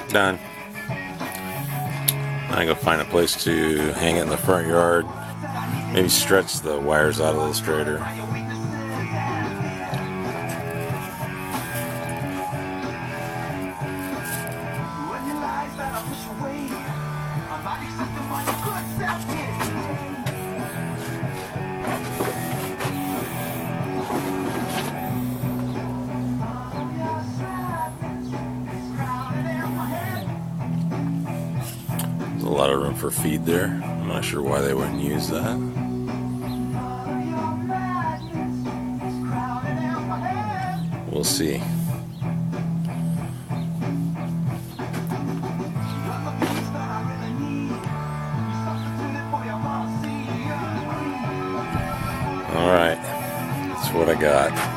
Done. I go find a place to hang it in the front yard. Maybe stretch the wires out of the illustrator. There's a lot of room for feed there. I'm not sure why they wouldn't use that. We'll see. Alright, that's what I got.